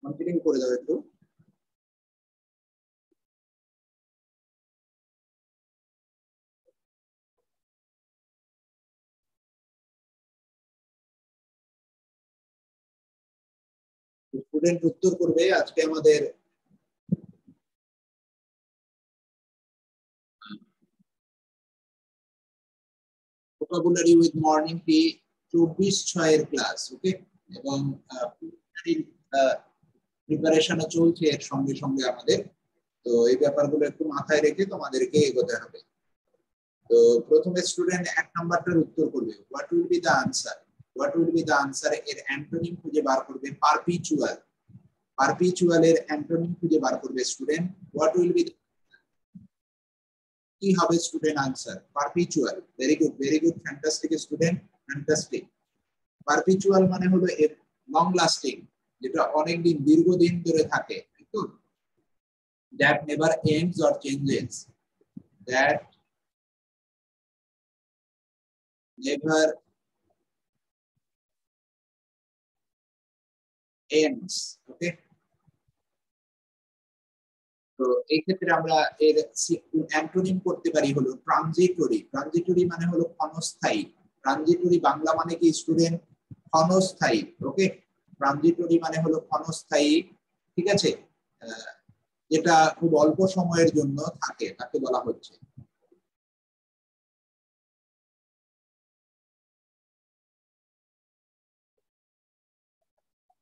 Continue করে দাও একটু। স্টুডেন্ট উত্তর করবে আজকে আমাদের ভোকাবুলারি উইথ মর্নিং টি 24/6 এর ক্লাস। ওকে, এবং প্রিপারেশনও চলছে এর সঙ্গে সঙ্গে আমাদের। তো এই ব্যাপারগুলো একটু মাথায় রেখে তোমাদেরকে এগোতে হবে। তো প্রথমে স্টুডেন্ট 1 নাম্বারটার উত্তর করবে what will be the answer. What will be the answer এর অ্যান্টোনিম খুঁজে বার করবে পারপিচুয়াল। পারপিচুয়াল এর অ্যান্টোনিম খুঁজে বার করবে স্টুডেন্ট। হোয়াট উইল বি কি হবে student answer? Perpetual. Very good, fantastic student, fantastic. Perpetual মানে হলো লং লাস্টিং, যেটা অনেকদিন দীর্ঘদিন ধরে থাকে, তো that never ends or changes, that never ends. Okay, তো এই ক্ষেত্রে আমরা এর অ্যান্টোনিম করতে পারি হলো ট্রানজিটরি। ট্রানজিটরি মানে হলো ক্ষণস্থায়ী। ট্রানজিটরি বাংলা মানে কি স্টুডেন্ট? ক্ষণস্থায়ী। ওকে, ট্রানজিটরি মানে হলো ক্ষণস্থায়ী, ঠিক আছে, যেটা খুব অল্প সময়ের জন্য থাকে তাকে বলা হচ্ছে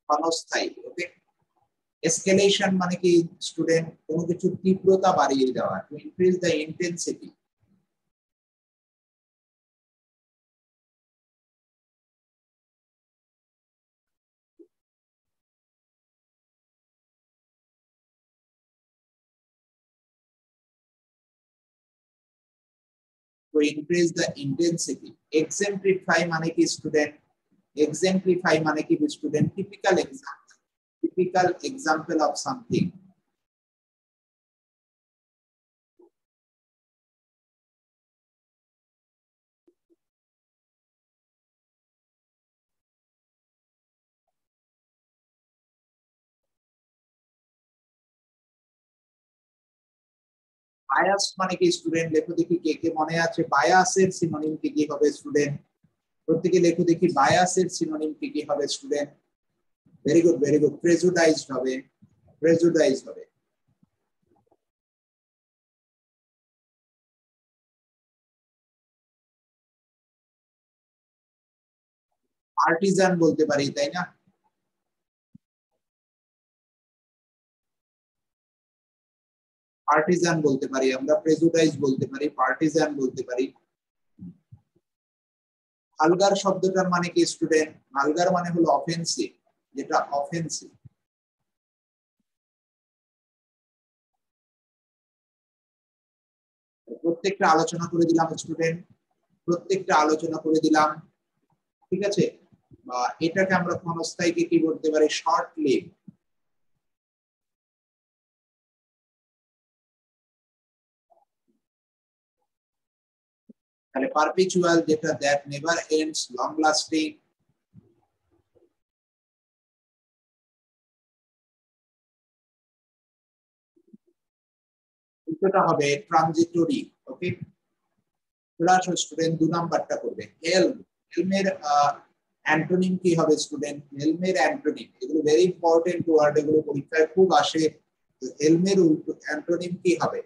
ক্ষণস্থায়ী। ওকে, এসকেলেশন মানে কি স্টুডেন্ট? কোনো কিছুর তীব্রতা বাড়িয়ে দেওয়া, to increase the intensity. to increase the intensity. Exemplify মানে কি স্টুডেন্ট? Exemplify মানে কি student? Typical example. Typical example of something. Bias মানে কি স্টুডেন্ট? লেখো দেখি কে কে মনে আছে বায়াসের সিনোনিম কি কি হবে স্টুডেন্ট? প্রত্যেকে লেখো দেখি বায়াসের সিনোনিম কি কি হবে student? Very good, very good. Prejudiced হবে, প্রেজুডাইজড হবে। পার্টিজান বলতে পারি, তাই না? পার্টিজান বলতে পারি আমরা, প্রেজুডাইজ বলতে পারি, পার্টিজান বলতে পারি। ভালগার শব্দটার মানে কি স্টুডেন্ট? ভালগার মানে হলো অফেন্সিভ, যেটা অফেন্সিভ। প্রত্যেকটা আলোচনা করে দিলাম স্টুডেন্ট, প্রত্যেকটা আলোচনা করে দিলাম, ঠিক আছে। বা এটাকে আমরা ক্ষণস্থায়ীকে কি বলতে পারি? Short live. তাহলে পারপিচুয়াল যেটা that never ends, long lasting. দুটোটা হবে ট্রানজিটরি। ওকে, প্লাস স্টুডেন্ট 2 নাম্বারটা করবে হেলম। হেলমের অ্যান্টোনিম কি হবে স্টুডেন্ট? হেলমের অ্যান্টোনিম, এগুলো ভেরি ইম্পর্টেন্ট ওয়ার্ড, এগুলো পরীক্ষায় খুব আসে। হেলমের অ্যান্টোনিম কি হবে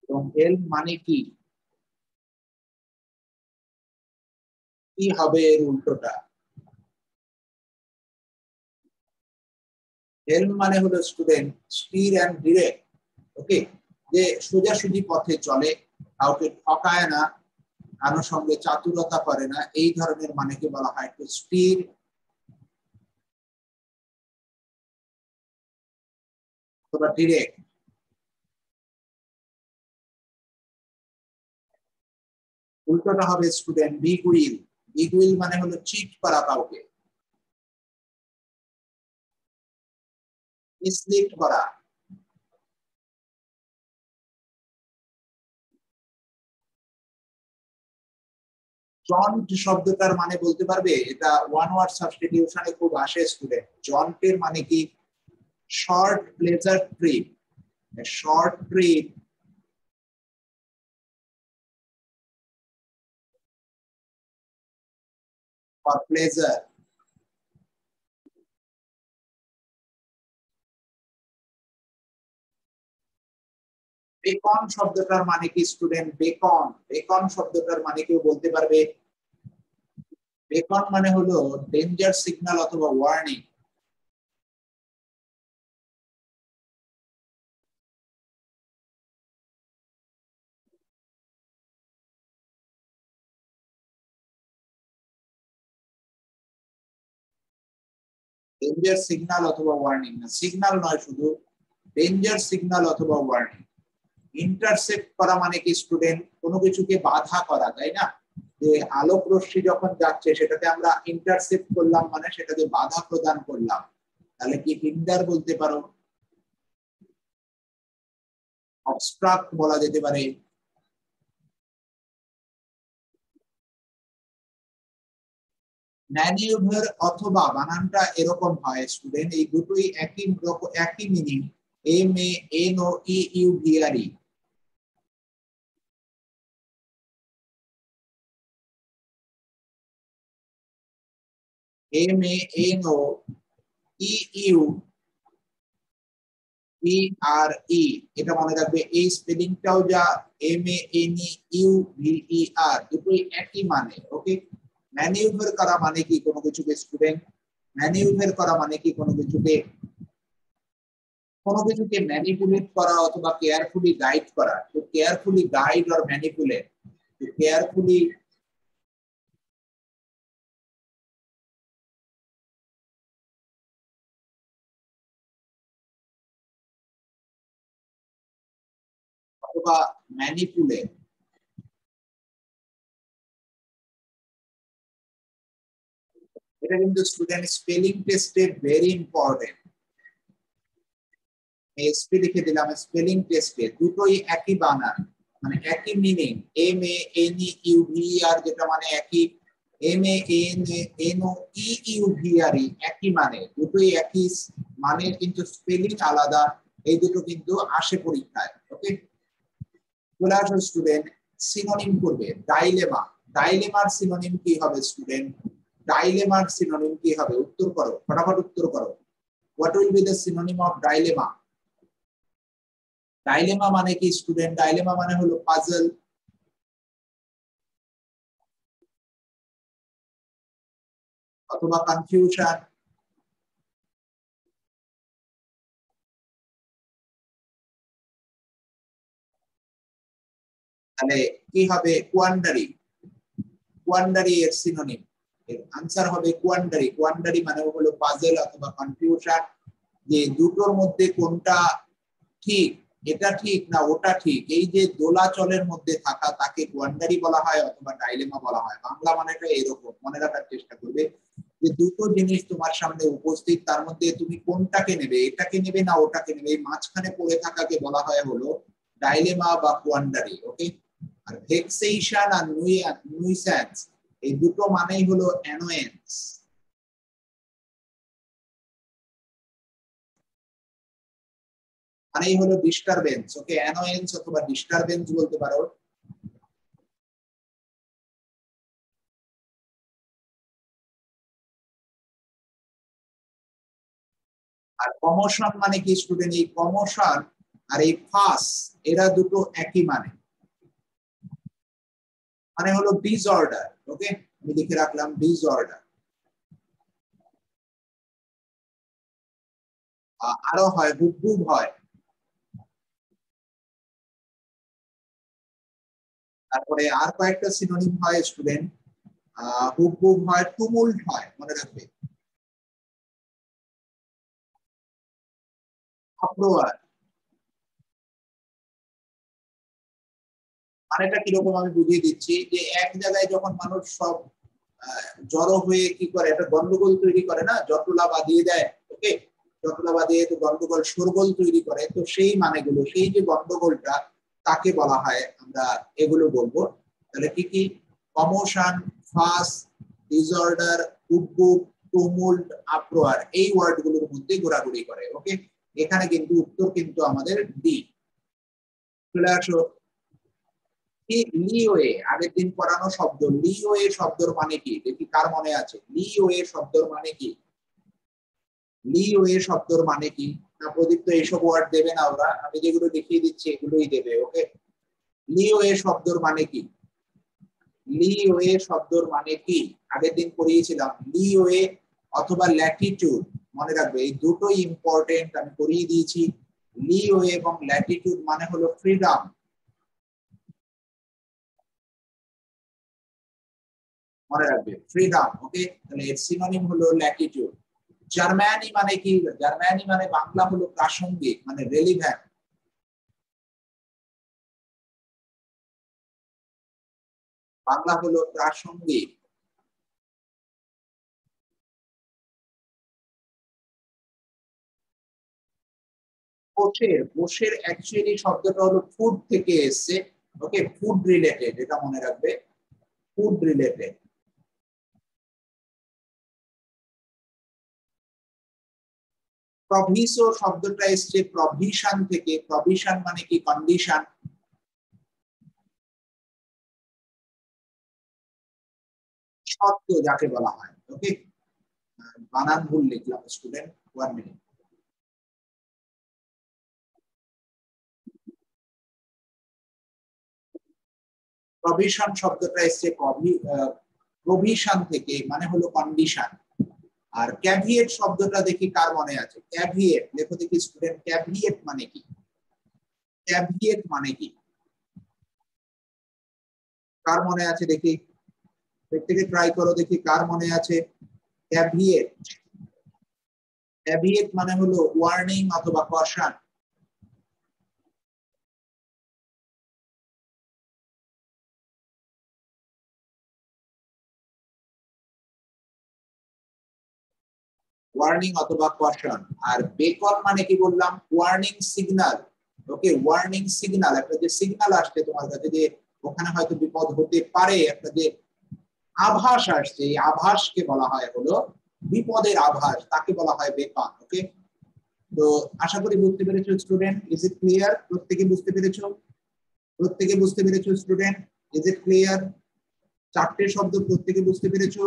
এবং হেলম মানে কি? কি হবে এর উল্টোটা? হেলম মানে হলো স্টুডেন্ট স্টির অ্যান্ড ডিরেক্ট। ওকে, যে সোজাসুজি পথে চলে, কাউকে ঠকায় না, কারোর সঙ্গে চাতুরতা করে না, এই ধরনের মানেকে বলা হয় টু স্টির অথবা ডিরেক্ট। উল্টোটা হবে স্টুডেন্ট বিগুইল। বিগুইল মানে হলো চিট করা কাউকে, মিসলিড করা। জন্ট শব্দটার মানে বলতে পারবে? এটা ওয়ান ওয়ার্ড সাবস্টিটিউশনে খুব আসে স্টুডেন্ট। জন্টের মানে কি? Short pleasure trip. Short trip for pleasure. Beacon শব্দটার মানে কি স্টুডেন্ট? বেকন, বেকন শব্দটার মানে কেউ বলতে পারবে? বেকন মানে হলো ডেঞ্জার সিগন্যাল অথবা ওয়ার্নিং। ডেঞ্জার সিগন্যাল অথবা ওয়ার্নিং, না সিগন্যাল নয়, শুধু ডেঞ্জার সিগন্যাল অথবা ওয়ার্নিং। ইন্টারসেপ্ট করা মানে কি স্টুডেন্ট? কোনো কিছুকে বাধা করা, তাই না? যে আলোক রশ্মি যখন যাচ্ছে সেটাতে আমরা ইন্টারসেপ্ট করলাম, মানে সেটাকে বাধা প্রদান করলাম, তাহলে কি হিন্ডার বলতে পারো, অবস্ট্রাক্ট বলা যেতে পারে। ম্যানিউভার অথবা বানানটা এরকম হয় স্টুডেন্ট, এই দুটোই একই রকম, একই মিনিং। MANOEUVRE। MANOEUVRE, এটা মনে রাখবে। এই স্পেলিংটাও যা MANEUVER, দুটোই একই মানে। ওকে, ম্যানিউভার করা মানে কি কোনো কিছুকে স্টুডেন্ট? ম্যানিউভার করা মানে কি কোনো কিছুকে ম্যানিপুলেট করা অথবা কেয়ারফুলি গাইড করা। তো কেয়ারফুলি গাইড অর ম্যানিপুলেট, তো কেয়ারফুলি অথবা ম্যানিপুলেট। এটা কিন্তু স্টুডেন্ট স্পেলিং টেস্টে ভেরি ইম্পর্টেন্ট। এসপি লিখে দিলাম, স্পেলিং টেস্টে দুটোই একই বানান, মানে একই মিনিং। MANEUVER যেটা মানে একই, MANOEUVRE একই মানে, দুটোই একই মানে, কিন্তু স্পেলিং আলাদা। এই দুটো কিন্তু আসে পরীক্ষায়। ওকে, চলে আসো স্টুডেন্ট, সিনোনিম করবে। ডাইলেমা, ডাইলেমার সিনোনিম কি হবে স্টুডেন্ট? ডাইলেমার সিনোনিম কি হবে? উত্তর করো, ফটাফট উত্তর করো। What will be the synonym of dilemma? Dilemma মানে কি স্টুডেন্ট? ডাইলেমা মানে হলো পাজল অথবা কনফিউশন। তাহলে কি হবে? কোয়ান্ডারি। কোয়ান্ডারি এর সিনোনিম, এর আনসার হবে কোয়ান্ডারি। কোয়ান্ডারি মানে হলো পাজল অথবা কনফিউশন, যে দুটোর মধ্যে কোনটা ঠিক, এটা ঠিক না ওটা ঠিক, এই যে দোলাচলের মধ্যে থাকা, তাকে কোয়ান্ডারি বলা হয় অথবা ডাইলেমা বলা হয়। বাংলা মানেটা এরকম মনে রাখার চেষ্টা করবে, যে দুটো জিনিস তোমার সামনে উপস্থিত, তার মধ্যে তুমি কোনটাকে নেবে, এটাকে নেবে না ওটাকে নেবে, এই মাঝখানে পড়ে থাকাকে বলা হয় হলো ডাইলেমা বা কোয়ান্ডারি। ওকে, আর ভেক্সেশন আর নুইসেন্স, এই দুটো মানেই হলো অ্যানোয়েন্স, মানেই হলো ডিস্টারবেন্স। ওকে, অ্যানোয়েন্স অথবা ডিস্টারবেন্স বলতে পারো। আর কমোশন মানে কি স্টুডেন্ট? এই কমোশন আর এই ফাস, এরা দুটো একই মানে, মানে হলো ডিসঅর্ডার। ওকে, আমি লিখে রাখলাম ডিসঅর্ডার। আরো হয় বুববুব হয়, তারপরে আর কয়েকটা সিনোনিম হয় স্টুডেন্ট। বুববুব হয়, তুমুল্ট হয়, মনে রাখবে। আপ্রোয়ার, মানেটা কিরকম আমি বুঝিয়ে দিচ্ছি, যে এক জায়গায় যখন মানুষ সব জড়ো হয়ে কি করে, একটা গন্ডগোল তৈরি করে না, জটলা বাঁধিয়ে দেয়। ওকে, জটলা বাঁধিয়ে তো গন্ডগোল, শোরগোল তৈরি করে, তো সেই মানেগুলো, সেই যে গন্ডগোলটা, তাকে বলা হয়, আমরা এগুলো বলবো। তাহলে কি কি? কমোশন, ফাস, ডিসঅর্ডার, উদ্ভুত, টুমুল্ট, আপ্রোয়ার, এই ওয়ার্ডগুলোর মধ্যে ঘোরাঘুরি করে। ওকে, এখানে কিন্তু উত্তর কিন্তু আমাদের ডি। চলে আসো, লিওয়ে, আগের দিন পড়ানো শব্দ। লিওয়ে শব্দের মানে কি দেখি, কার মনে আছে? লিওয়ে শব্দের মানে কি? লিওয়ে শব্দের মানে কি? না, প্রদীপ তো এইসব ওয়ার্ড দেবে না, ওরা আমি যেগুলো দেখিয়ে দিচ্ছি এগুলোই দেবে। ওকে, লিওয়ে শব্দের মানে কি? লিওয়ে শব্দের মানে কি? আগের দিন পড়িয়েছিলাম লিওয়ে অথবা ল্যাটিটিউড, মনে রাখবে এই দুটোই ইম্পর্টেন্ট, আমি পড়িয়ে দিয়েছি। লিওয়ে এবং ল্যাটিটিউড মানে হলো ফ্রিডম, মনে রাখবে ফ্রিডম। ওকে, তাহলে এর সিনোনিম হলো ল্যাটিটিউড। জার্মানি মানে কি? জার্মানি মানে বাংলা হলো প্রাসঙ্গিক, মানে রেলিভেন্ট। বাংলা হলো প্রাসঙ্গিক। কোষের, কোষের অ্যাকচুয়ালি শব্দটা হলো ফুড থেকে এসেছে। ওকে, ফুড রিলেটেড, এটা মনে রাখবে, ফুড রিলেটেড। প্রভিসো শব্দটা এসছে প্রভিশন থেকে। প্রভিশন মানে কি? কন্ডিশন। শর্ত যাকে বলা হয়। ওকে, বানান ভুল লিখলাম স্টুডেন্ট, 1 মিনিট। প্রভিশন শব্দটা এসছে প্রভিশন থেকে, মানে হলো কন্ডিশন। আর ক্যাভিয়েট শব্দটা দেখি কার মনে আছে? ক্যাভিয়েট লেখো দেখি স্টুডেন্ট, ক্যাভিয়েট মানে কি? ক্যাভিয়েট মানে কি? কার মনে আছে দেখি, প্রত্যেকে ট্রাই করো দেখি কার মনে আছে। ক্যাভিয়েট, ক্যাভিয়েট মানে হলো ওয়ার্নিং অথবা কশন। ওয়ার্নিং অথবা কশন। আর বেকন মানে কি বললাম? Warning signal. Okay, warning signal, একটা যে সিগন্যাল আসছে তোমার কাছে যে ওখানে হয়তো বিপদ হতে পারে, একটা যে আভাস আসছে, এই আভাসকে বলা হয় হলো বিপদের আভাস, তাকে বলা হয় বেকন। ওকে, তো আশা করি বুঝতে পেরেছো স্টুডেন্ট। Is it clear? প্রত্যেকে বুঝতে পেরেছো? প্রত্যেকে বুঝতে পেরেছো স্টুডেন্ট? Is it clear? চারটে শব্দ প্রত্যেকে বুঝতে পেরেছো?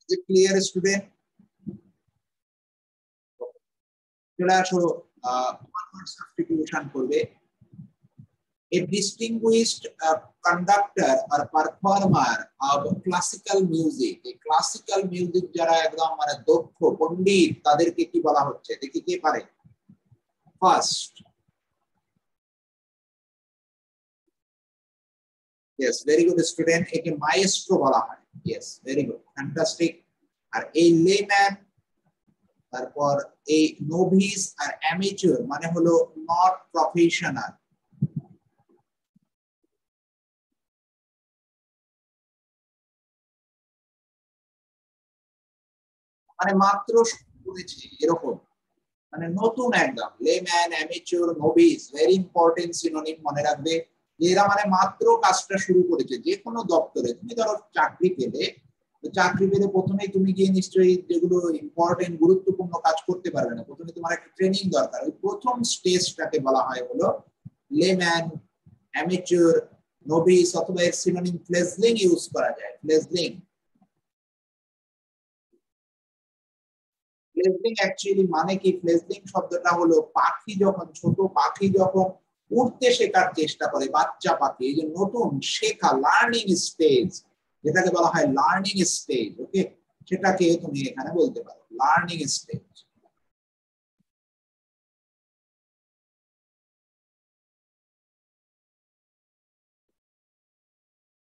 Is it clear student? চলে আসো, সাবস্টিটিউশন করবে। A distinguished conductor or performer of classical music, এই ক্লাসিক্যাল মিউজিক যারা একদম মানে দক্ষ পণ্ডিত, তাদেরকে কি বলা হচ্ছে দেখি কে পারে? First, yes, very good student, একে মাইস্ট্রো বলা হয়। Yes, very good, fantastic. আর এই লেম্যান, তারপর এই নোভিস আর অ্যামেচার মানে হলো নট প্রফেশনাল। মানে মাত্র শুনেছি এরকম, মানে নতুন একদম। Layman, amateur, novice, very important synonym, মনে রাখবে যে এরা মানে মাত্র কাজটা শুরু করেছে। যে কোনো দপ্তরে তুমি ধরো চাকরি পেলে, চাকরি পেলে প্রথমেই তুমি গিয়ে নিশ্চয়ই যেগুলো ইম্পর্টেন্ট গুরুত্বপূর্ণ কাজ করতে পারবে না, প্রথমে তোমার একটা ট্রেনিং দরকার। ওই প্রথম স্টেজটাকে বলা হয় হলো লেম্যান, অ্যামেচার, নোভিস, অথবা এর সিনোনিম ফ্লেজলিং ইউজ করা যায়, ফ্লেজলিং। ফ্লেজলিং অ্যাকচুয়ালি মানে কি? ফ্লেজলিং শব্দটা হলো পাখি যখন, ছোট পাখি যখন উঠতে শেখার চেষ্টা করে, বাচ্চা পাখি, এই যে নতুন শেখা, লার্নিং স্টেজ, যেটাকে বলা হয় লার্নিং স্টেজ। ওকে, সেটাকে তুমি এখানে বলতে পারো লার্নিং স্টেজ।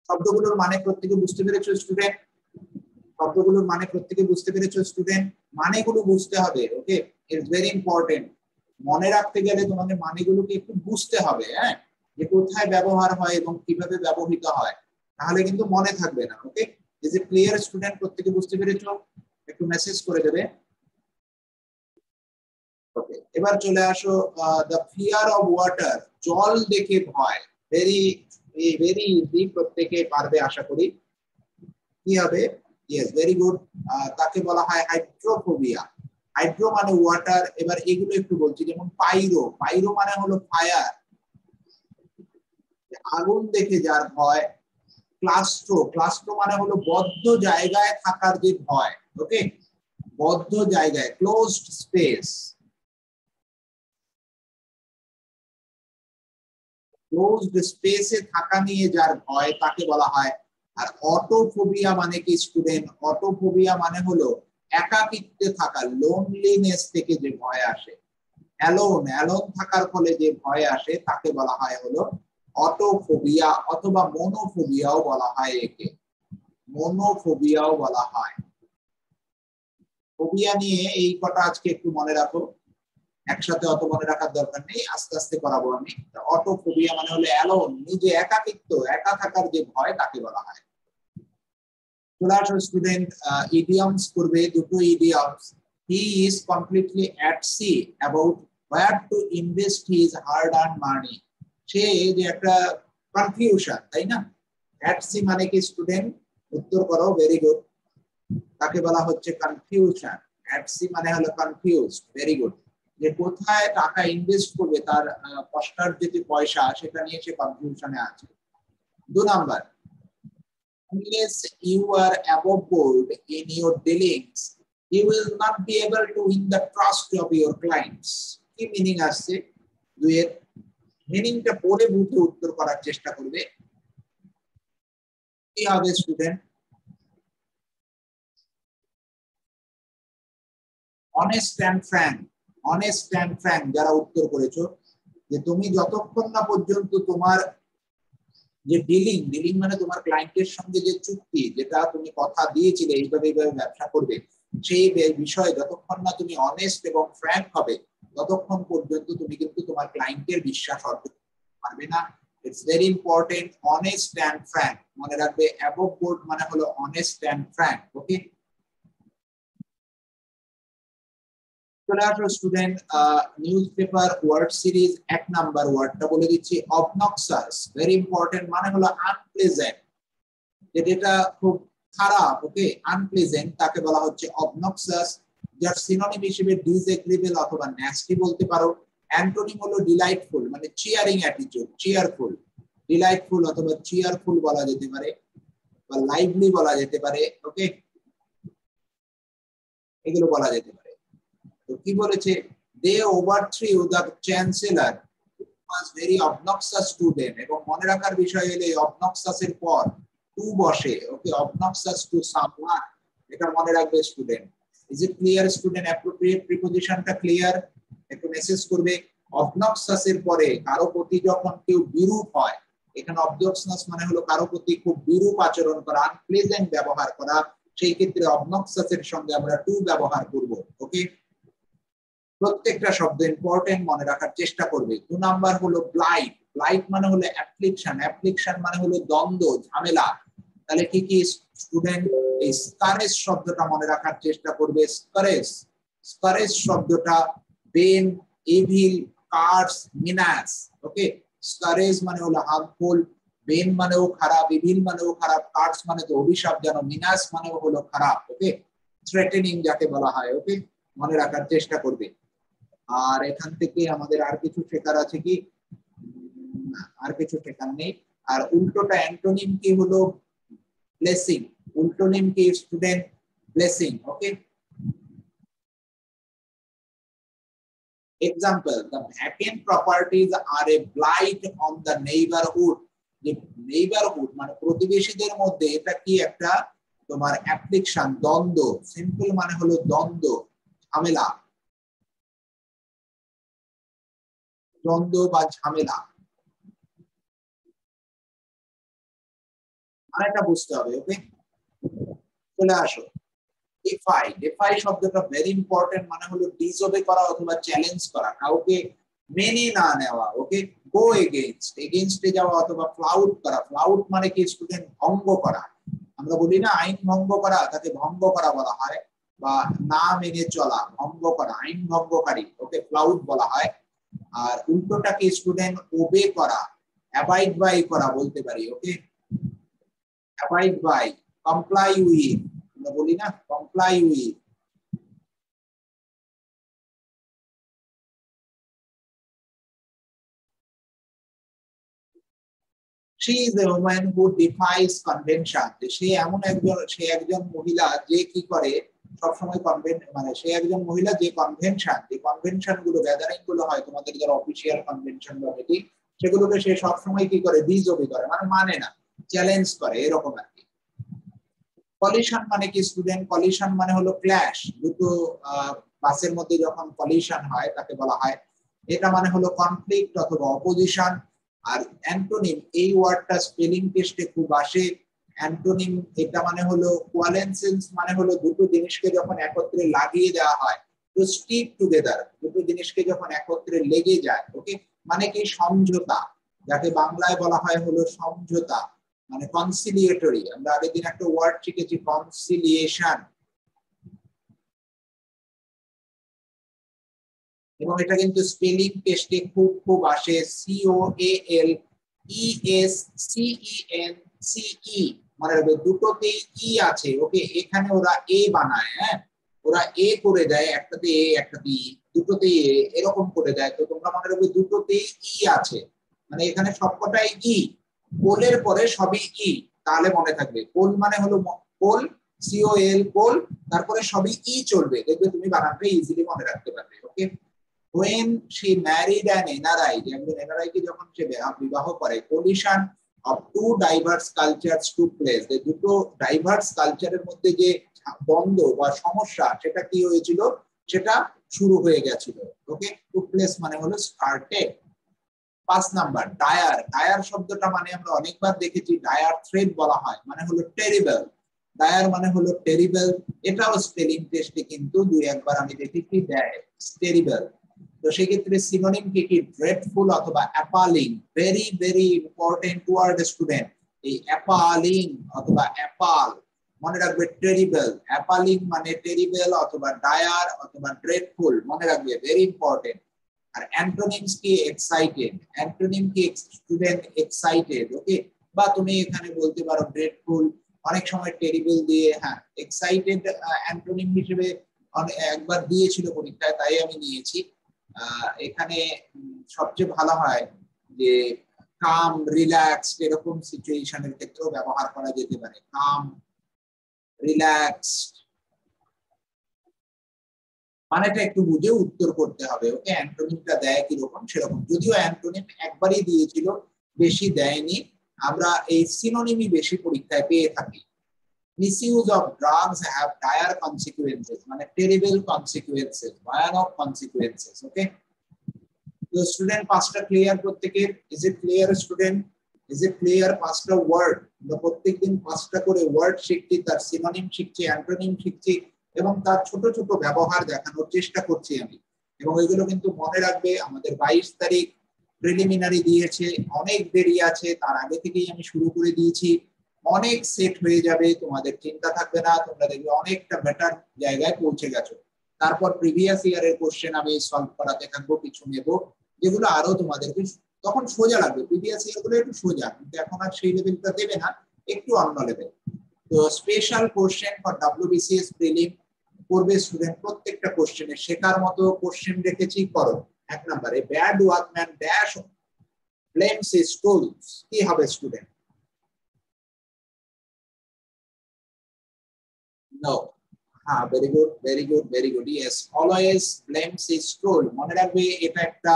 শব্দগুলোর মানে প্রত্যেকে বুঝতে পেরেছো স্টুডেন্ট? শব্দগুলোর মানে প্রত্যেকে বুঝতে পেরেছো স্টুডেন্ট? মানেগুলো বুঝতে হবে। ওকে, ইটস ভেরি ইম্পর্টেন্ট। মনে রাখতে গেলে তোমাদের মানেগুলোকে একটু বুঝতে হবে, হ্যাঁ, যে কোথায় ব্যবহার হয় এবং কিভাবে ব্যবহৃত হয়, তাহলে কিন্তু মনে থাকবে না। ওকে, ইজ ইট ক্লিয়ার স্টুডেন্ট? প্রত্যেকে বুঝতে পেরেছো? একটু মেসেজ করে দেবে। ওকে, এবার চলে আসো দ্য ফিয়ার অফ ওয়াটার, জল দেখে ভয়। ভেরি ভেরি ইজি, প্রত্যেকে পারবে আশা করি। কি হবে? Yes, very good. তাকে বলা হয় হাইড্রোফোবিয়া। হাইড্রো মানে ওয়াটার। এবার এগুলো একটু বলছি, যেমন পাইরো, পাইরো মানে হলো ফায়ার, আগুন দেখে যার ভয়। ক্লাস্ট্রো, ক্লাস্ট্রো মানে হলো বদ্ধ জায়গায় থাকার যে ভয়। ওকে, বদ্ধ জায়গায়, ক্লোজড স্পেস, ক্লোজড স্পেসে থাকা নিয়ে যার ভয় তাকে বলা হয়। আর অটোফোবিয়া মানে কি স্টুডেন্ট? অটোফোবিয়া মানে হলো একাকিত্বে থাকা, লোনলিনেস থেকে যে ভয় আসে, অ্যালোন, অ্যালোন থাকার ফলে যে ভয় আসে তাকে বলা হয় হলো অটোফোবিয়া, অথবা মনোফোবিয়াও বলা হয় একে, মনোফোবিয়াও বলা হয়। ফোবিয়া নিয়ে এই কটা আজকে একটু মনে রাখো, একসাথে অত মনে রাখার দরকার নেই, আস্তে আস্তে করাবো আমি। অটোফোবিয়া মানে হলো অ্যালোন, নিজে একাকিত্ব, একা থাকার যে ভয় তাকে বলা হয়। চলে আসো স্টুডেন্ট, ইডিয়মস করবে, দুটো idioms. He is completely at sea about where to invest his hard earn money. সে যে একটা কনফিউশন, তাই না? অ্যাট সি মানে কি স্টুডেন্ট? উত্তর করো, ভেরি গুড। তাকে বলা হচ্ছে কনফিউশন। অ্যাট সি মানে হলো কনফিউজড, ভেরি গুড। যে কোথায় টাকা ইনভেস্ট করবে, তার কষ্টার্জিত পয়সা, সেটা নিয়ে সে কনফিউশনে আছে। 2 number, unless you are above board in your dealings, you will not be able to win the trust of your clients. কি মিনিং আসছে? দুইয়ের মিনিংটা পড়ে বুঝে উত্তর করার চেষ্টা করবে। কি হবে student? Honest and frank, honest and frank যারা উত্তর করেছো, যে তুমি যতক্ষণ না পর্যন্ত তোমার যে ডিলিং, ডিলিং মানে তোমার ক্লায়েন্টের সঙ্গে যে চুক্তি, যেটা তুমি কথা দিয়েছিলে এইভাবে এইভাবে ব্যবসা করবে, সেই বিষয়ে যতক্ষণ না তুমি অনেস্ট এবং ফ্র্যাঙ্ক হবে, ততক্ষণ পর্যন্ত তুমি কিন্তু তোমার ক্লায়েন্টের বিশ্বাস অর্জন করতে পারবে না। It's very important, honest and frank মনে রাখবে। অ্যাবভ বোর্ড মানে হলো অনেস্ট অ্যান্ড ফ্র্যাঙ্ক। ওকে, চলে আসো student, newspaper word series 1 number ওয়ার্ডটা বলে দিচ্ছি, অবনক্সাস। ভেরি ইম্পর্টেন্ট, মানে হলো আনপ্লেজেন্ট, যেটা খুব খারাপ। ওকে, আনপ্লেজেন্ট তাকে বলা হচ্ছে অবনক্সাস, যার সিনোনিম হিসেবে ডিসএগ্রিবল অথবা ন্যাস্টি বলতে পারো। অ্যান্টোনিম হলো ডিলাইটফুল, মানে চিয়ারিং অ্যাটিটিউড, চিয়ারফুল। ডিলাইটফুল অথবা চিয়ারফুল বলা যেতে পারে, বা লাইভলি বলা যেতে পারে। ওকে, এগুলো বলা যেতে পারে। তো কি বলেছে? They overthrew the chancellor was very obnoxious student. এবং মনে রাখার বিষয় হলো এই অবনক্সাসের পর টু বসে। ওকে, অবনক্সাস টু সামওয়ান, এটা মনে রাখবে student. Is it clear student? Appropriate প্রিপোজিশনটা ক্লিয়ার? একটু মেসেজ করবে। অবনক্সাসের পরে কারো প্রতি যখন কেউ বিরূপ হয়, এখানে অবনক্সাস মানে হলো কারো প্রতি খুব বিরূপ আচরণ করা, আনপ্লেজেন্ট ব্যবহার করা, সেই ক্ষেত্রে অবনক্সাসের সঙ্গে আমরা টু ব্যবহার করব। ওকে, প্রত্যেকটা শব্দ ইম্পর্টেন্ট, মনে রাখার চেষ্টা করবে। 2 নাম্বার হলো ব্লাইট। ব্লাইট মানে হলো অ্যাফ্লিকশন, অ্যাফ্লিকশন মানে হলো দ্বন্দ্ব, ঝামেলা। তাহলে কি কি স্টুডেন্ট? এই স্কারেস শব্দটা মনে রাখার চেষ্টা করবে। স্কারেস, স্কারেস শব্দটা বেন, এভিল, কার্স, মিনাস। ওকে, স্কারেস মানে হলো হার্মফুল, বেন মানেও খারাপ, এভিল মানেও খারাপ, কার্স মানে তো অভিশাপ জানো, মিনাস মানেও হলো খারাপ। ওকে, থ্রেটেনিং যাকে বলা হয়। ওকে, মনে রাখার চেষ্টা করবে। আর এখান থেকে আমাদের আর কিছু শেখার আছে কি? আর কিছু শেখার নেই। আর উল্টোটা অ্যান্টোনিম কি হলো? ব্লেসিং। উল্টোনিম কি student? Blessing. Okay, example, the vacant properties are a blight on the neighborhood. যে নেইবারহুড মানে প্রতিবেশীদের মধ্যে, এটা কি একটা তোমার অ্যাপ্লিকশন, দ্বন্দ্ব। সিম্পল মানে হলো দ্বন্দ্ব, ঝামেলা, দ্বন্দ্ব বা ঝামেলা, আরেকটা বুঝতে হবে। ওকে, চলে আসো। ডিফাই, ডিফাই শব্দটা ভেরি ইম্পর্টেন্ট, মানে হলো ডিসওবে করা অথবা চ্যালেঞ্জ করা, কাউকে মেনে না নেওয়া। ওকে, গো এগেইনস্ট, এগেইনস্টে যাওয়া অথবা ফ্লাউট করা। ফ্লাউট মানে কি স্টুডেন্ট? ভঙ্গ করা। আমরা বলি না আইন ভঙ্গ করা, তাকে ভঙ্গ করা বলা হয়। বা না মেনে চলা, ভঙ্গ করা, আইন ভঙ্গকারী, ওকে ফ্লাউট বলা হয়। আর উল্টোটাকে স্টুডেন্ট ওবে করা, অ্যাবাইড বাই করা বলতে পারি। ওকে, অ্যাবাইড বাই, কমপ্লাই উইথ, আমরা বলি না comply with. She is a woman who defies convention. সে একজন মহিলা যে কি করে সবসময় মানে সে একজন মহিলা যে কনভেনশন গুলো, গ্যাদারিং গুলো হয় তোমাদের যারা অফিসিয়াল কনভেনশন বা মিটিং, সেগুলোকে সে সবসময় কি করে, ডিসওবে করে, মানে না, চ্যালেঞ্জ করে, এরকম আর কি। কলিশন মানে কি স্টুডেন্ট? কলিশন মানে হলো ক্ল্যাশ, দুটো বাসের মধ্যে যখন কলিশন হয় তাকে বলা হয়। এটা মানে হলো কনফ্লিক্ট অথবা অপোজিশন। আর অ্যান্টোনিম, এই ওয়ার্ডটা স্পেলিং টেস্টে খুব আসে। অ্যান্টোনিম এটা মানে হলো কোয়ালেন্সেন্স, মানে হলো দুটো জিনিসকে যখন একত্রে লাগিয়ে দেওয়া হয়, টু স্টিক টুগেদার, দুটো জিনিসকে যখন একত্রে লেগে যায়। ওকে, মানে কি সমঝোতা, যাকে বাংলায় বলা হয় হলো সমঝোতা, মানে কনসিলিয়েটরি। আমরা আগের দিন একটা ওয়ার্ড শিখেছি কনসিলিয়েশন, এবং এটা কিন্তু স্পেলিং টেস্টে খুব খুব আসে। COALESCENCE, মানে দুটোতে ই আছে। ওকে, এখানে ওরা এ বানায়, হ্যাঁ, ওরা এ করে দেয়, একটাতে এ একটাতে ই, দুটোতে এ এরকম করে দেয়। তো তোমরা মনে রাখবে দুটোতে ই আছে, মানে এখানে সবকটাই ই, কোলের পরে সবই ই, তাহলে মনে থাকবে। কোল মানে হলো কোল, COL কোল, তারপরে সবই ই চলবে, দেখবে তুমি বানানটা ইজিলি মনে রাখতে পারবে। ওকে, when she married an NRI, একজন NRI কে যখন সে বিবাহ করে, collision of two diverse cultures took place, যে দুটো ডাইভার্স কালচারের মধ্যে যে দ্বন্দ্ব বা সমস্যা, সেটা কি হয়েছিল, সেটা শুরু হয়ে গেছিল। ওকে, took place মানে হলো started। 5 number Dier. ডায়ার শব্দটা মানে আমরা অনেকবার দেখেছি, ডায়ার থ্রেড বলা হয়, মানে হলো টেরিবল। ডায়ার মানে হলো টেরিবল, এটাও স্পেলিং টেস্টে কিন্তু দুই একবার আমি দেখেছি দেয়, টেরিবল। তো সেক্ষেত্রে সিনোনিম কি কি? ড্রেডফুল অথবা appalling, very very important word student. এই অ্যাপালিং অথবা অ্যাপাল, মনে রাখবে টেরিবল, অ্যাপালিং মানে টেরিবল অথবা ডায়ার অথবা ড্রেডফুল, মনে রাখবে, ভেরি ইম্পর্টেন্ট। আর অ্যান্টোনিমস কি? এক্সাইটেড, অ্যান্টোনিম কি স্টুডেন্ট? এক্সাইটেড। ওকে, বা তুমি এখানে বলতে পারো গ্রেটফুল, অনেক সময় টেরিবল দিয়ে, হ্যাঁ, এক্সাইটেড অ্যান্টোনিম হিসেবে একবার দিয়েছিল পরীক্ষায়, তাই আমি নিয়েছি। এখানে সবচেয়ে ভালো হয় যে কাম, রিল্যাক্স, এরকম সিচুয়েশনের ক্ষেত্রেও ব্যবহার করা যেতে পারে। কাম, রিল্যাক্স, মানেটা একটু বুঝে উত্তর করতে হবে। ওকে, অ্যান্টোনিমটা দেয় কিরকম সেরকম, যদিও অ্যান্টোনিম একবারই দিয়েছিল, বেশি দেয়নি। আমরা এই সিনোনিমই বেশি পরীক্ষায় পেয়ে থাকি। misuse of drugs have dire consequences, মানে terrible consequences, ভয়ানক consequences। ওকে, তো স্টুডেন্ট পাঁচটা ক্লিয়ার প্রত্যেকের? Is it clear student? Is it clear? পাঁচটা ওয়ার্ড, আমরা প্রত্যেকদিন পাঁচটা করে ওয়ার্ড শিখছি, তার সিনোনিম শিখছি, অ্যান্টোনিম শিখছি, এবং তার ছোট ছোট ব্যবহার দেখানোর চেষ্টা করছি আমি। এবং এগুলো কিন্তু মনে রাখবে, আমাদের 22 তারিখ প্রিলিমিনারি দিয়েছে, অনেক দেরি আছে, তার আগে থেকেই আমি শুরু করে দিয়েছি। অনেক সেট হয়ে যাবে, তোমাদের চিন্তা থাকবে না, তোমরা দেখবে অনেকটা বেটার জায়গায় পৌঁছে গেছো। তারপর প্রিভিয়াস ইয়ারের কোশ্চেন আমি সলভ করাতে থাকবো, কিছু নেবো যেগুলো আরো তোমাদেরকে তখন সোজা লাগবে। প্রিভিয়াস ইয়ার গুলো একটু সোজা, কিন্তু এখন আর সেই লেভেলটা দেবে না, একটু অন্য লেভেল। তো special question for WBCS prelim করবে স্টুডেন্ট, প্রত্যেকটা কোশ্চেনে শেখার মতো কোশ্চেন রেখেছি, করো। 1 নম্বরে bad workman dash blames his tools, কি হবে স্টুডেন্ট? নো, হ্যাঁ, very good, very good, very good, yes, always blames his tool, মনে রাখবে এটা একটা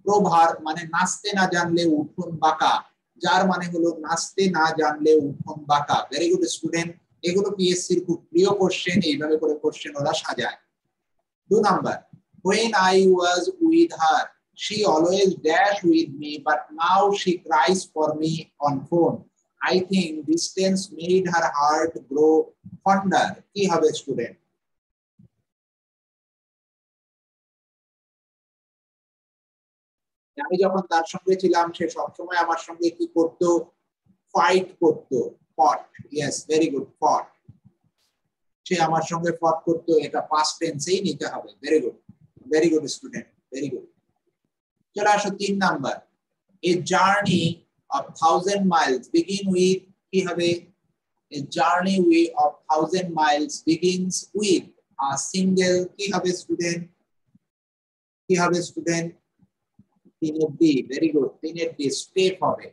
প্রভার, মানে নাচতে না জানলে উঠোন বাঁকা, যার মানে হলো নাচতে না জানলে উঠোন বাঁকা। ভেরি গুড স্টুডেন্ট, এগুলো পিএসসির খুব প্রিয় কোশ্চেন, এইভাবে করে কোশ্চেন ওরা সাজায়। 2 number, when I was with her she always dash with me but now she cries for me on phone, I think distance made her heart grow fonder, কি হবে student? আমি যখন তার সঙ্গে ছিলাম সে সবসময় আমার সঙ্গে কি করতো? ফাইট করতো, ফট, ইয়েস, ভেরি গুড, ফট। সে আমার সঙ্গে ফট করতো, এটা পাস্ট টেন্সেই নিতে হবে। Very good student, very good. চলে আসো 3 number. A journey of 1000 Miles begin with, কি হবে? A journey of 1000 Miles begins with a single, কি হবে স্টুডেন্ট? কি হবে student? 3 D. Very good, 3 D step হবে।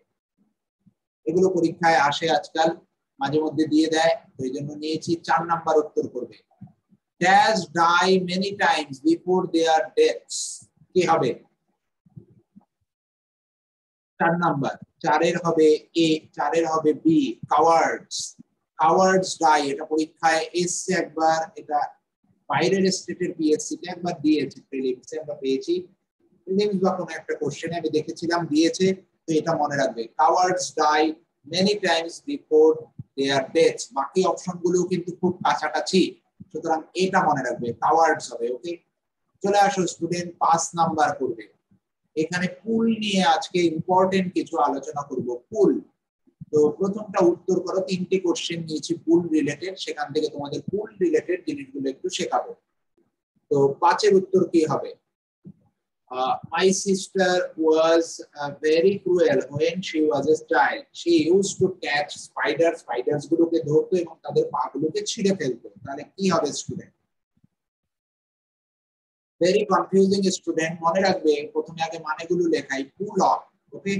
এগুলো পরীক্ষায় আসে আজকাল, মাঝে মধ্যে দিয়ে দেয়, তো এই জন্য নিয়েছি। 4 নাম্বার উত্তর করবে। Dash die many times before their deaths, কি হবে? 4 নাম্বার। 4 হবে এ, 4 হবে বি, কাওয়ার্ডস। কাওয়ার্ডস ডাই, এটা পরীক্ষায় এসছে একবার, এটা বাইরের স্টেটের পিএসসি তে একবার দিয়েছে, প্রিলিমসে আমরা পেয়েছি। প্রিলিমস বা কোনো একটা কোশ্চেনে আমি দেখেছিলাম দিয়েছে, তো এটা মনে রাখবে। Cowards die many times before their deaths. বাকি অপশনগুলো কিন্তু খুব কাছাকাছি, সুতরাং এটা মনে রাখবে, কাওয়ার্ডস হবে। ওকে, চলে আসো স্টুডেন্ট 5 নাম্বার করবে। এখানে পুল নিয়ে আজকে ইম্পর্টেন্ট কিছু আলোচনা করব। পুল, তো প্রথমটা উত্তর করো। 3টে কোশ্চেন নিয়েছি পুল রিলেটেড, সেখান থেকে তোমাদের পুল রিলেটেড জিনিসগুলো একটু শেখাবো। তো 5 উত্তর কি হবে? My sister was very cruel when she was a child. She used to catch spiders. Spiders গুলোকে ধরতো এবং তাদের পা গুলোকে ছিঁড়ে ফেলতো। তাহলে কি হবে স্টুডেন্ট? ভেরি কনফিউজিং স্টুডেন্ট, মনে রাখবে প্রথমে আগে মানেগুলো লেখাই। পুল অফ, ওকে,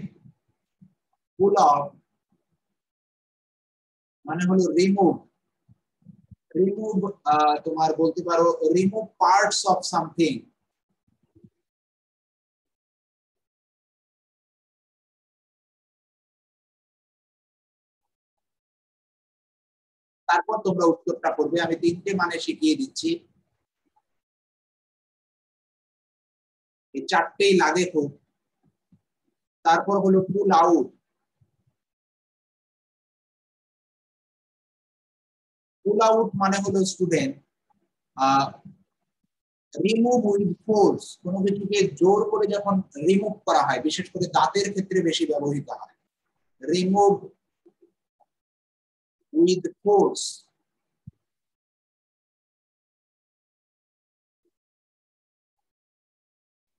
পুল অফ মানে হলো রিমুভ। রিমুভ, তোমার বলতে পারো রিমুভ পার্টস অফ সামথিং। তারপর তোমরা উত্তরটা করবে, আমি 3টে মানে শিখিয়ে দিচ্ছি, এই 4টেই লাগে খুব। তারপর হলো পুল আউট। পুল আউট মানে হলো স্টুডেন্ট রিমুভ উইথ ফোর্স। কোনো কিছুকে জোর করে যখন রিমুভ করা হয়, বিশেষ করে দাঁতের ক্ষেত্রে বেশি ব্যবহৃত হয়। রিমুভ উইথ ফোর্স,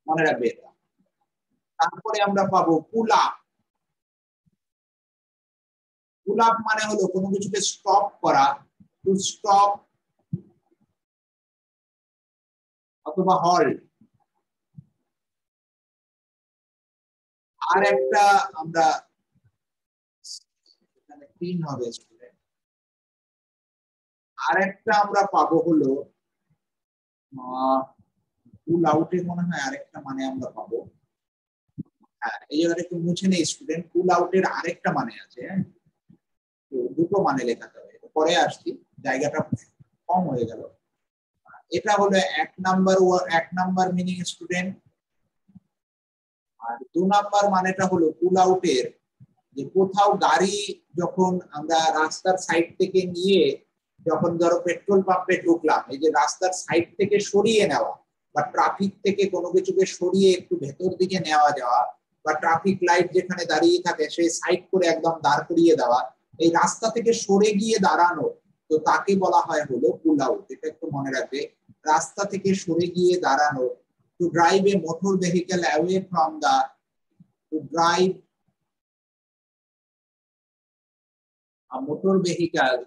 মনে রাখবে এটা। তারপরে আমরা পাবো পুল আপ। পুল আপ মানে হলো কোনো কিছুকে স্টপ করা, টু স্টপ অথবা হল্ট। আর একটা আমরা, এখানে 3 হবে স্টুডেন্ট। আর একটা আমরা পাবো হলো পুল আউটের মনে হয় আরেকটা মানে আমরা পাবো। হ্যাঁ, এই জায়গাটা একটু মুছে নেই স্টুডেন্ট, পুল আউটের আরেকটা মানে আছে। হ্যাঁ, তো 2টো মানে লেখাতে হবে, পরে আসছি, জায়গাটা কম হয়ে গেল। এটা হলো 1 নাম্বার মিনিং স্টুডেন্ট। আর 2 নাম্বার মানেটা হলো পুল আউটের, যে কোথাও গাড়ি যখন আমরা রাস্তার সাইড থেকে নিয়ে, যখন ধরো পেট্রোল পাম্পে ঢুকলাম, এই যে রাস্তার সাইড থেকে সরিয়ে নেওয়া, বা ট্রাফিক থেকে কোনো কিছুকে সরিয়ে একটু ভেতর দিকে নেওয়া যাওয়া, বা ট্রাফিক লাইট যেখানে দাঁড়িয়ে থাকে সেই সাইড করে একদম দাঁড় করিয়ে দেওয়া, এই রাস্তা থেকে সরে গিয়ে দাঁড়ানো, তো তাকে বলা হয় হলো পুল আউট। এটা একটু মনে রাখবে, রাস্তা থেকে সরে গিয়ে দাঁড়ানো। To drive a motor vehicle away from the, to drive a motor vehicle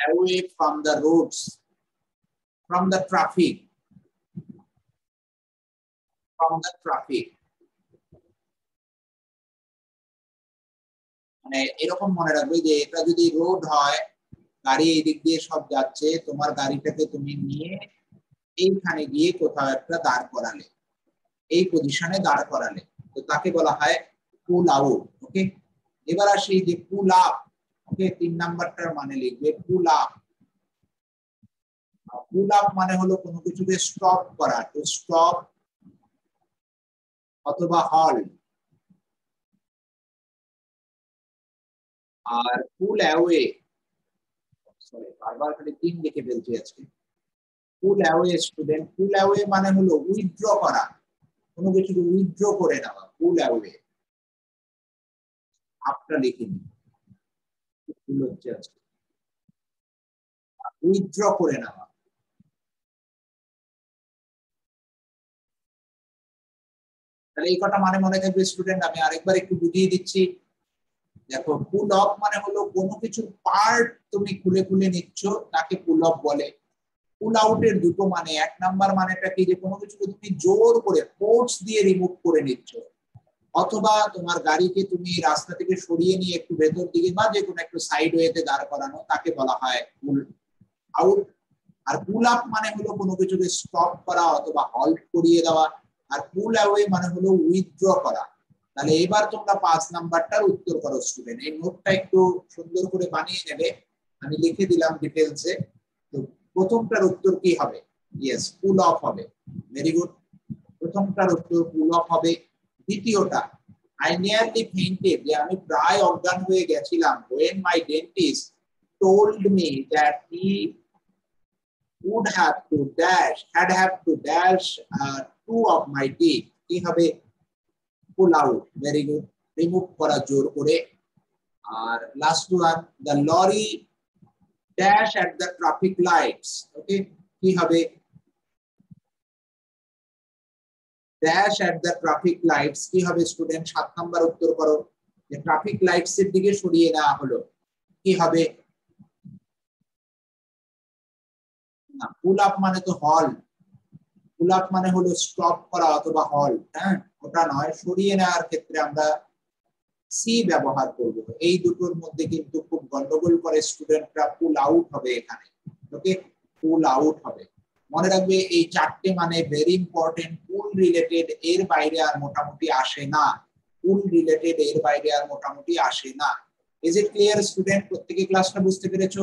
away from the roads, from the traffic, from the traffic. মানে এরকম মনে রাখবে যে এটা যদি রোড হয়, গাড়ি এই দিক দিয়ে সব যাচ্ছে, তোমার গাড়িটাকে তুমি নিয়ে এইখানে গিয়ে কোথাও একটা দাঁড় করালে, এই পজিশনে দাঁড় করালে, তো তাকে বলা হয় পুল আউট। ওকে, এবার আসি যে পুল আপ। ওকে, 3 নাম্বারটার মানে লিখবে পুল আপ। পুল আপ মানে হলো কোনো কিছুকে স্টপ করা, টু স্টপ অথবা হল্ট। আর পুল অ্যাওয়ে, সরি বারবার খালি 3 লিখে ফেলছি আজকে। পুল অ্যাওয়ে স্টুডেন্ট, পুল অ্যাওয়ে মানে হলো উইথড্র করা। কোনো কিছুকে উইথড্র করে নেওয়া, পুল অ্যাওয়ে। আপটা লিখে নিই, ভুল হচ্ছে আজকে। উইথড্র করে নেওয়া। তাহলে এই কটা মানে মনে থাকবে স্টুডেন্ট। আমি আরেকবার একটু বুঝিয়ে দিচ্ছি। দেখো, পুল অফ মানে হলো কোনো কিছু পার্ট তুমি খুলে খুলে নিচ্ছ, তাকে পুল অফ বলে। পুল আউটের দুটো মানে, এক নাম্বার মানেটা কি, যে কোনো কিছুকে তুমি জোর করে ফোর্স দিয়ে রিমুভ করে নিচ্ছ, অথবা তোমার গাড়িকে তুমি রাস্তা থেকে সরিয়ে নিয়ে একটু ভেতর দিকে বা যে কোনো একটু সাইড ওয়েতে দাঁড় করানো, তাকে বলা হয় পুল আউট। আর পুল আপ মানে হলো কোনো কিছুকে স্টপ করা অথবা হল্ট করিয়ে দেওয়া। আর পুল অ্যাওয়ে মানে হলো উইথড্র করা। তাহলে এবার তোমরা 5 নাম্বারটার উত্তর করো স্টুডেন্ট। এই নোটটা একটু সুন্দর করে বানিয়ে নেবে, আমি লিখে দিলাম ডিটেলসে। তো প্রথমটার উত্তর কি হবে? ইয়েস, পুল অফ হবে। ভেরি গুড, প্রথমটার উত্তর পুল অফ হবে। দ্বিতীয়টা, আই নিয়ারলি ফেইন্টেড, যে আমি প্রায় অজ্ঞান হয়ে গেছিলাম, when my dentist told me that he would have to dash 2 of my teeth, কি হবে? Pull out. Very good, remove করা জোর করে। আর last one, the lorry dash at the traffic lights, okay, কি হবে? dash at the traffic lights কি হবে স্টুডেন্ট? 7 নাম্বার উত্তর করো। যে ট্রাফিক লাইটস এর দিকে সরিয়ে নেওয়া হলো, কি হবে? না, পুল আপ মানে তো হল। পুল আপ মানে হলো স্টপ করা অথবা হল, হ্যাঁ, ওটা নয়। সরিয়ে নেওয়ার ক্ষেত্রে আমরা সি ব্যবহার করব। এই দুটোর মধ্যে কিন্তু খুব গন্ডগোল করে স্টুডেন্টরা, পুল আউট হবে এখানে। ওকে, পুল আউট হবে। মনে রাখবে এই চারটে মানে ভেরি ইম্পর্টেন্ট। পুল রিলেটেড এর বাইরে আর মোটামুটি আসে না। পুল রিলেটেড এর বাইরে আর মোটামুটি আসে না। Is it clear student? প্রত্যেকে ক্লাসটা বুঝতে পেরেছো?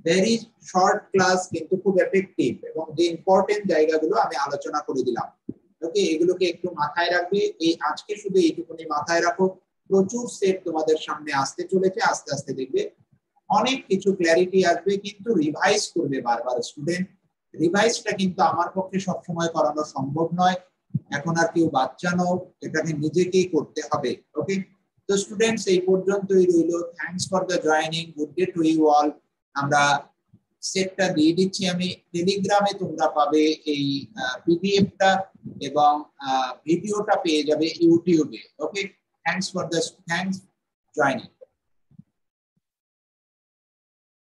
ভেরি শর্ট ক্লাস কিন্তু খুব এফেক্টিভ, এবং যে ইম্পর্টেন্ট জায়গাগুলো আমি আলোচনা করে দিলাম। ওকে, এগুলোকে একটু মাথায় রাখবে। এই আজকে শুধু এইটুকুনি মাথায় রাখো। প্রচুর সেট তোমাদের সামনে আসতে চলেছে, আস্তে আস্তে দেখবে অনেক কিছু ক্ল্যারিটি আসবে, কিন্তু রিভাইজ করবে বারবার স্টুডেন্ট। রিভাইজটা কিন্তু আমার পক্ষে সবসময় করানো সম্ভব নয়। এখন আর কেউ বাচ্চা নও, এটাকে নিজেকেই করতে হবে। ওকে, তো স্টুডেন্টস এই পর্যন্তই রইলো। Thanks for the joining, good day to you all. আমরা সেটটা দিয়ে দিচ্ছি আমি। টেলিগ্রামে তোমরা পাবে এই পিডিএফটা, এবং ভিডিওটা পেয়ে যাবে ইউটিউবে। ওকে, থ্যাঙ্কস জয়েনিং।